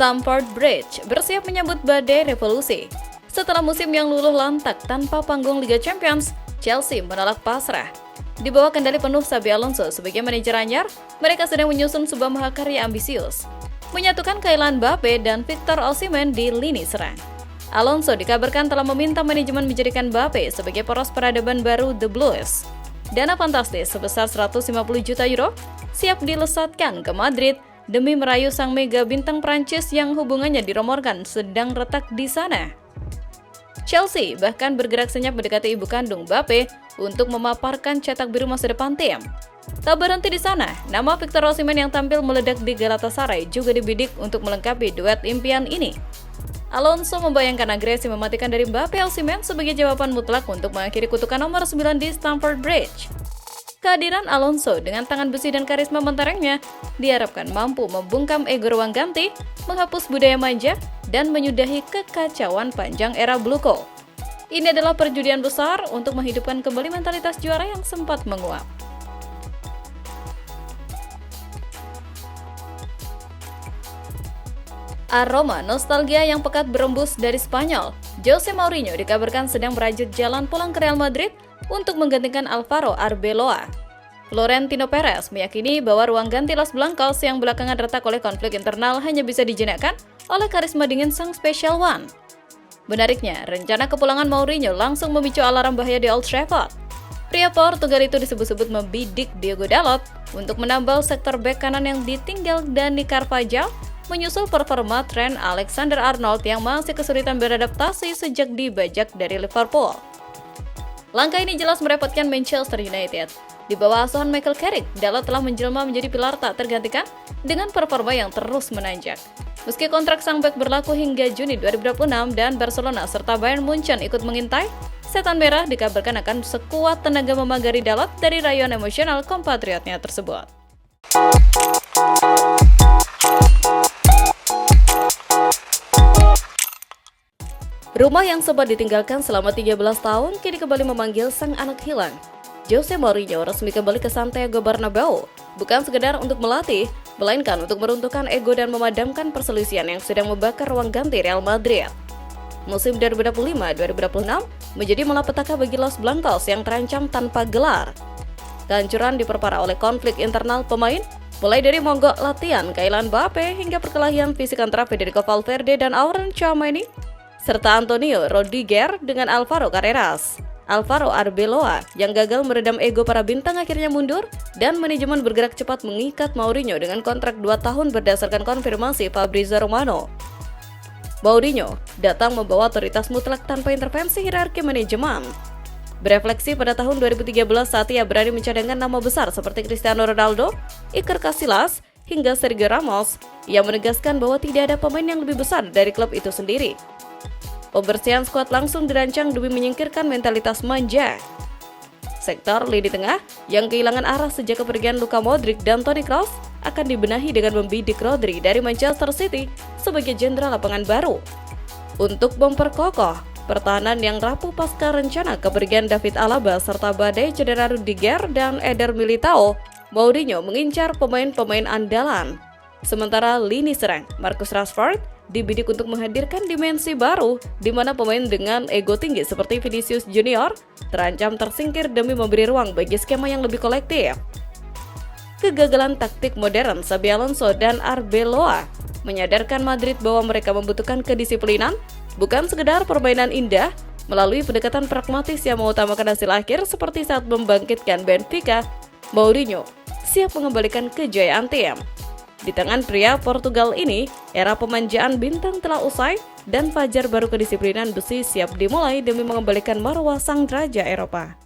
Stamford Bridge bersiap menyambut badai revolusi. Setelah musim yang luluh lantak tanpa panggung Liga Champions, Chelsea menolak pasrah. Di bawah kendali penuh Xabi Alonso sebagai manajer anyar, mereka sedang menyusun sebuah mahakarya ambisius, menyatukan Kylian Mbappe dan Victor Osimhen di lini serang. Alonso dikabarkan telah meminta manajemen menjadikan Mbappe sebagai poros peradaban baru The Blues. Dana fantastis sebesar 150 juta euro siap dilesatkan ke Madrid demi merayu sang mega bintang Prancis yang hubungannya dirumorkan sedang retak di sana. Chelsea bahkan bergerak senyap mendekati ibu kandung Mbappe untuk memaparkan cetak biru masa depan tim. Tak berhenti di sana, nama Victor Osimhen yang tampil meledak di Galatasaray juga dibidik untuk melengkapi duet impian ini. Alonso membayangkan agresi mematikan dari Mbappe Osimhen sebagai jawaban mutlak untuk mengakhiri kutukan nomor 9 di Stamford Bridge. Kehadiran Alonso dengan tangan besi dan karisma menterengnya diharapkan mampu membungkam ego ruang ganti, menghapus budaya manja, dan menyudahi kekacauan panjang era Bluko. Ini adalah perjudian besar untuk menghidupkan kembali mentalitas juara yang sempat menguap. Aroma nostalgia yang pekat berembus dari Spanyol. Jose Mourinho dikabarkan sedang merajut jalan pulang ke Real Madrid untuk menggantikan Alvaro Arbeloa. Florentino Perez meyakini bahwa ruang ganti Los Blancos yang belakangan retak oleh konflik internal hanya bisa dijinakkan oleh karisma dingin sang Special One. Menariknya, rencana kepulangan Mourinho langsung memicu alarm bahaya di Old Trafford. Pria Portugal itu disebut-sebut membidik Diogo Dalot untuk menambal sektor bek kanan yang ditinggal Dani Carvajal, menyusul performa Trent Alexander-Arnold yang masih kesulitan beradaptasi sejak dibajak dari Liverpool. Langkah ini jelas merepotkan Manchester United. Di bawah asuhan Michael Carrick, Dalot telah menjelma menjadi pilar tak tergantikan dengan performa yang terus menanjak. Meski kontrak sang bek berlaku hingga Juni 2026 dan Barcelona serta Bayern Munchen ikut mengintai, Setan Merah dikabarkan akan sekuat tenaga memagari Dalot dari rayuan emosional kompatriotnya tersebut. Rumah yang sempat ditinggalkan selama 13 tahun kini kembali memanggil sang anak hilang. Jose Mourinho resmi kembali ke Santiago Bernabeu, bukan sekedar untuk melatih, melainkan untuk meruntuhkan ego dan memadamkan perselisihan yang sedang membakar ruang ganti Real Madrid. Musim 2025-2026 menjadi malapetaka bagi Los Blancos yang terancam tanpa gelar. Kehancuran diperparah oleh konflik internal pemain, mulai dari mogok latihan Kylian Mbappe hingga perkelahian fisik antara Federico Valverde dan Aurelien Tchouameni, serta Antonio Rudiger dengan Alvaro Carreras. Alvaro Arbeloa yang gagal meredam ego para bintang akhirnya mundur dan manajemen bergerak cepat mengikat Mourinho dengan kontrak 2 tahun berdasarkan konfirmasi Fabrizio Romano. Mourinho datang membawa otoritas mutlak tanpa intervensi hierarki manajemen. Berefleksi pada tahun 2013 saat ia berani mencadangkan nama besar seperti Cristiano Ronaldo, Iker Casillas, hingga Sergio Ramos, ia menegaskan bahwa tidak ada pemain yang lebih besar dari klub itu sendiri. Pembersihan skuad langsung dirancang demi menyingkirkan mentalitas manja. Sektor lini tengah yang kehilangan arah sejak kepergian Luka Modric dan Toni Kroos akan dibenahi dengan membidik Rodri dari Manchester City sebagai jenderal lapangan baru. Untuk memperkokoh pertahanan yang rapuh pasca rencana kepergian David Alaba serta badai cedera Rudiger dan Eder Militao, Mourinho mengincar pemain-pemain andalan. Sementara lini serang, Marcus Rashford dibidik untuk menghadirkan dimensi baru di mana pemain dengan ego tinggi seperti Vinicius Junior terancam tersingkir demi memberi ruang bagi skema yang lebih kolektif. Kegagalan taktik modern Xabi Alonso dan Arbeloa menyadarkan Madrid bahwa mereka membutuhkan kedisiplinan, bukan sekedar permainan indah, melalui pendekatan pragmatis yang mengutamakan hasil akhir seperti saat membangkitkan Benfica. Mourinho siap mengembalikan kejayaan tim. Di tangan pria Portugal ini, era pemanjaan bintang telah usai dan fajar baru kedisiplinan besi siap dimulai demi mengembalikan marwah sang raja Eropa.